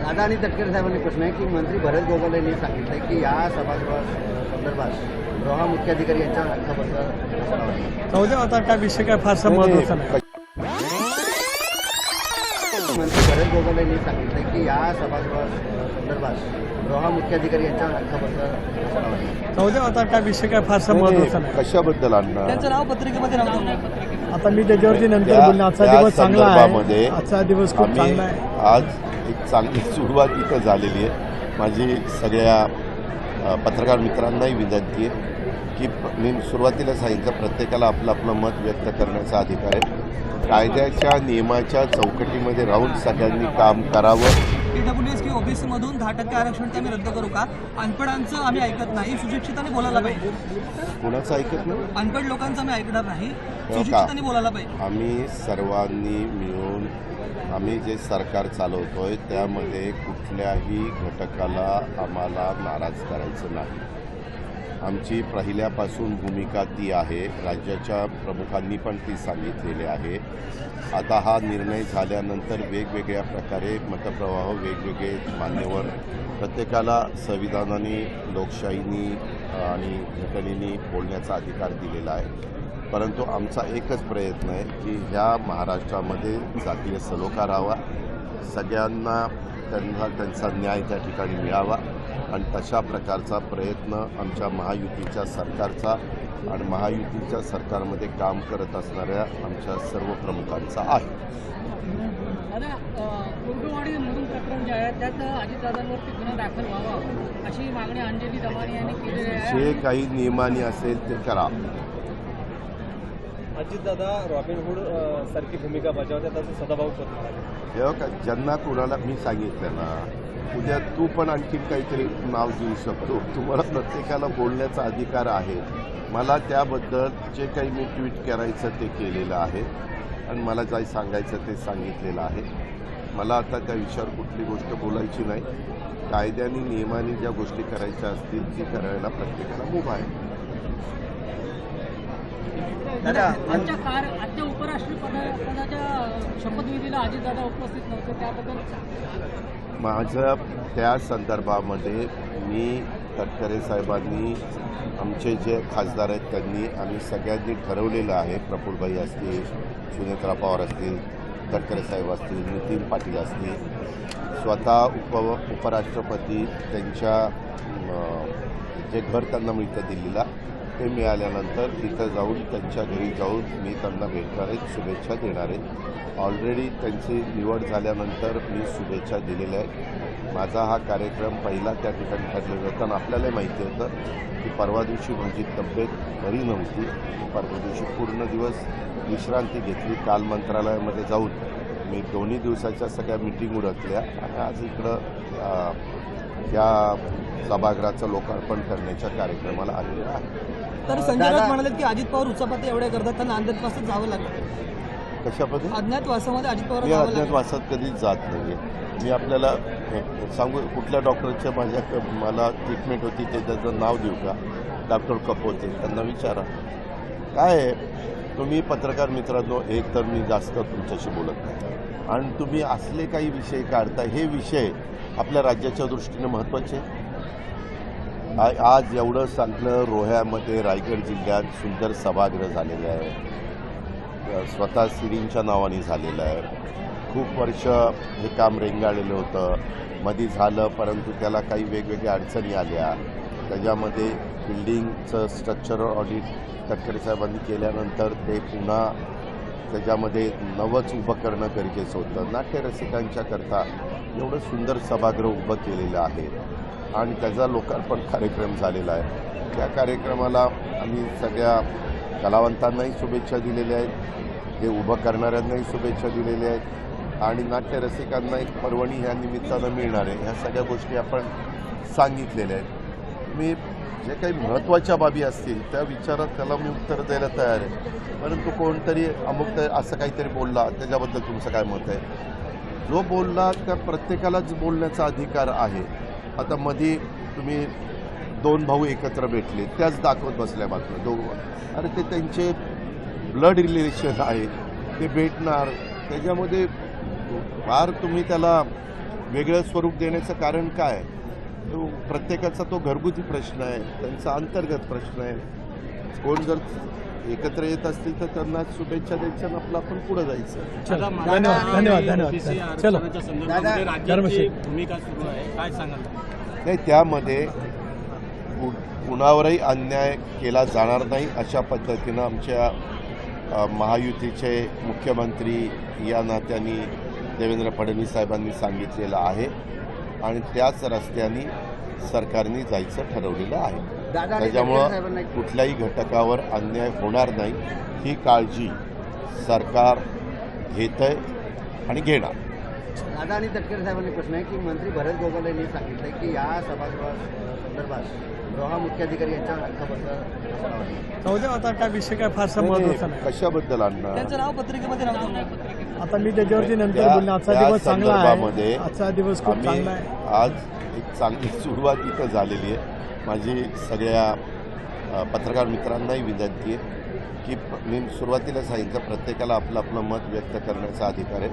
अदानी तटकरे साहेबांनी प्रश्न आहे की मंत्री भरत गोगावले यांनी सांगितलं की या सभागृहासंदर्भात गृह मुख्याधिकारी यांच्यावर हक्कबद्दल जाऊ दे आता काय विषय काय फारसा महत्त्वाचा नाही. मंत्री भरत गोगावले यांनी सांगितलं की या सभागृहासंदर्भात गृह मुख्याधिकारी यांच्यावर हक्कबद्दल जाऊ दे आता काय विषय काय फारसा महत्त्वाचा नाही. कशाबद्दल आणणार त्यांचं नाव पत्रिकेमध्ये नव्हतं. आता मी त्याच्यावरती नंतर बोलणे. आजचा दिवस चांगला आहे. आजचा दिवस खूप चांगला आहे. आज एक चांगली सुरुवात इथं झालेली आहे. माझी सगळ्या पत्रकार मित्रांनाही विनंती आहे की मी सुरुवातीला सांगितलं प्रत्येकाला आपलं आपलं मत व्यक्त करण्याचा अधिकार आहे. कायद्याच्या नियमाच्या चौकटीमध्ये राहून सगळ्यांनी काम करावं. ईडब्ल्यूएस की ओबीसी मधून 10% आरक्षण ते आम्ही रद्द करू का? अनपडांचं आम्ही ऐकत नाही, सुशिक्षितांनी बोलायला पाहिजे. कोणाचं ऐकत नाही? अनपड लोकांचं आम्ही ऐकणार नाही, सुशिक्षितांनी बोलायला पाहिजे. आम्ही सर्वांनी मिळून आम्ही जे सरकार चालवतोय त्यामध्ये कुठल्याही घटकाला आम्हाला नाराज करायचं नाही. आमची पहिल्यापासून भूमिका ती आहे. राज्याच्या प्रमुखांनी पण ती सांगितलेली आहे. आता हा निर्णय झाल्यानंतर वेगवेगळ्या प्रकारे मतप्रवाह वेगवेगळे मान्यवर प्रत्येकाला संविधानाने लोकशाहीनी आणि घटनेने बोलण्याचा अधिकार दिलेला आहे. परंतु आमचा एकच प्रयत्न आहे की ह्या महाराष्ट्रामध्ये जातीय सलोखा राहावा, सगळ्यांना त्यांचा न्याय त्या ठिकाणी मिळावा आणि तशा प्रकारचा प्रयत्न आमच्या महायुतीच्या सरकारचा आणि महायुतीच्या सरकारमध्ये काम करत असणाऱ्या आमच्या सर्व प्रमुखांचा आहे. दादा, कुर्डुवाडी मधून प्रकरण जे आहे त्यात अजितदादांवरती गुन्हा दाखल व्हावा अशी मागणी अंजली दमानी यांनी केलेली आहे. जे काही नियमाने असेल ते करा. अजितदादा रॉबिनहूड सारखी भूमिका बजावतात असं सदाभाऊ पत्र. जेव्हा का ज्यांना कोणाला मी सांगितलं ना, उद्या तू पण आणखी काहीतरी नाव देऊ शकतो. तुम्हाला प्रत्येकाला बोलण्याचा अधिकार आहे. मला त्याबद्दल जे काही मी ट्विट करायचं ते केलेलं आहे आणि मला जे सांगायचं ते सांगितलेलं आहे. मला आता त्या विषयावर कुठली गोष्ट बोलायची नाही. कायद्याने नियमाने ज्या गोष्टी करायच्या असतील ती करायला प्रत्येकाला मुभा आहे. आजच्या उपराष्ट्रपदाच्या शपथविधीला अजितदादा उपस्थित नव्हते, त्याबद्दल माझं त्या संदर्भामध्ये मी तटकरे साहेबांनी आमचे जे खासदार आहेत त्यांनी आम्ही सगळ्यांनी ठरवलेलं आहे. प्रफुल्लभाई असतील, सुनेत्रा पवार असतील, तटकरे साहेब असतील, नितीन पाटील असतील, स्वतः उपराष्ट्रपती त्यांच्या जे घर त्यांना मिळतं दिल्लीला ते मिळाल्यानंतर तिथं जाऊन त्यांच्या घरी जाऊन मी त्यांना भेटणार आहे, शुभेच्छा देणार आहे. ऑलरेडी त्यांची निवड झाल्यानंतर मी शुभेच्छा दिलेल्या आहेत. माझा हा कार्यक्रम पहिला त्या ठिकाणी ठरलेला होता आणि आपल्याला माहिती होतं की परवा दिवशी माझी तब्येत बरी नव्हती. परवा दिवशी पूर्ण दिवस विश्रांती घेतली. काल मंत्रालयामध्ये जाऊन मी 2 दिवसाच्या सगळ्या मिटिंग उरकल्या आणि आज इकडं या सभागृहाचं लोकार्पण करण्याच्या कार्यक्रमाला आलेलं आहे. तर संजय राऊत म्हणाले की अजित पवार उचापत्या एवढ्या करतात त्यांना अज्ञातवासात जावं लागतं. कशा पद्धतीने? अज्ञातवासामध्ये अजित पवार मी अज्ञातवासात कधीच जात नाही. मी आपल्याला सांगू कुठल्या डॉक्टरच्या मला ट्रीटमेंट होती ते त्याचं नाव देऊ का? डॉक्टर कपोते, त्यांना विचारा. काय आहे, तुम्ही पत्रकार मित्रांनो, एक तर मी जास्त तुमच्याशी बोलत नाही आणि तुम्ही असले काही विषय काढता. हे विषय आपल्या राज्याच्या दृष्टीने महत्त्वाचे. आज एवढं चांगलं रोह्यामध्ये रायगड जिल्ह्यात सुंदर सभागृह झालेलं आहे. स्वतः सिरींच्या नावाने झालेलं आहे. खूप वर्ष हे काम रेंगाळलेलं होतं. मध्ये झालं परंतु त्याला काही वेगवेगळ्या अडचणी आल्या. त्याच्यामध्ये बिल्डिंगचं स्ट्रक्चरल ऑडिट तटकरे साहेबांनी केल्यानंतर ते पुन्हा त्याच्यामध्ये नवंच उभं करणं गरजेचं होतं. नाट्यरसिकांच्या करता एवढं सुंदर सभागृह उभं केलेलं आहे आणि त्याचा लोकार्पण कार्यक्रम झालेला आहे. त्या कार्यक्रमाला आम्ही सगळ्या कलावंतांनाही शुभेच्छा दिलेल्या आहेत, ते उभं करणाऱ्यांनाही शुभेच्छा दिलेल्या आहेत आणि नाट्यरसिकांना एक पर्वणी ह्या निमित्तानं मिळणार आहे. ह्या सगळ्या गोष्टी आपण सांगितलेल्या आहेत. मी जे काही महत्त्वाच्या बाबी असतील त्या विचारात त्याला मी उत्तर द्यायला तयार आहे. परंतु कोणतरी अमुक असं काहीतरी बोलला त्याच्याबद्दल तुमचं काय मत आहे? जो बोलला त्या प्रत्येकालाच बोलण्याचा अधिकार आहे. आता मध्ये तुम्ही 2 भाऊ एकत्र भेटले त्याच दाखवत बसल्या बातम्या. दोघं अरे ते त्यांचे ब्लड रिलेशन आहे, ते भेटणार. त्याच्यामध्ये फार तुम्ही त्याला वेगळं स्वरूप देण्याचं कारण काय? तो प्रत्येकाचा तो घरगुती प्रश्न आहे, त्यांचा अंतर्गत प्रश्न आहे. कोण जर एकत्र येत असतील तर त्यांना शुभेच्छा द्यायच्या आणि आपलं आपण पुढे जायचं. चला, धन्यवाद. चलो राज्याची भूमिका सुरू आहे, काय सांगाल? नाही, त्यामध्ये कुणावरही अन्याय केला जाणार नाही अशा पद्धतीनं आमच्या महायुतीचे मुख्यमंत्री या नात्याने देवेंद्र फडणवीस साहेबांनी सांगितलेलं आहे आणि त्याच रस्त्याने सरकारने जायचं ठरवलेलं आहे. त्याच्यामुळं कुठल्याही घटकावर अन्याय होणार नाही ही काळजी सरकार घेतंय आणि घेणार. दादा आणि तटकरे साहेबांनी प्रश्न आहे की मंत्री भरत गोगावले यांनी सांगितलं की या सभागृहासंदर्भात रोहा मुख्याधिकारी यांच्यावर अख्खा जाऊ दे, आता काय विषय काय फारसा महत्वाचा नाही. कशाबद्दल आणणार? त्यांचं नाव पत्रिकेमध्ये नव्हतं नाही. आता मी त्याच्यावरती नंतर बोलणार. आजचा दिवस चांगला आहे. आजचा दिवस खूप आम्ही चांगला आहे. आज एक चांगली सुरुवात इथं झालेली आहे. माझी सगळ्या पत्रकार मित्रांनाही विनंती आहे की मी सुरुवातीला सांगितलं प्रत्येकाला आपलं आपलं मत व्यक्त करण्याचा अधिकार आहे.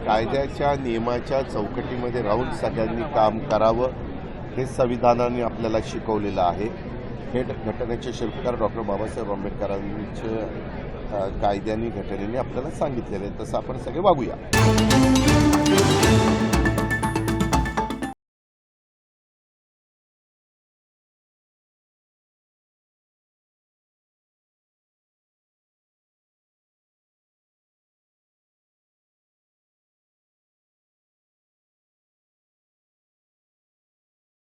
कायद्याच्या नियमाच्या चौकटीमध्ये राहून सगळ्यांनी काम करावं हे संविधानाने आपल्याला शिकवलेलं आहे. हे घटनेचे शिल्पकार डॉक्टर बाबासाहेब आंबेडकरांच्या कायद्याने घटनेने आपल्याला सांगितलेलं आहे. तसं आपण सगळे वागूया.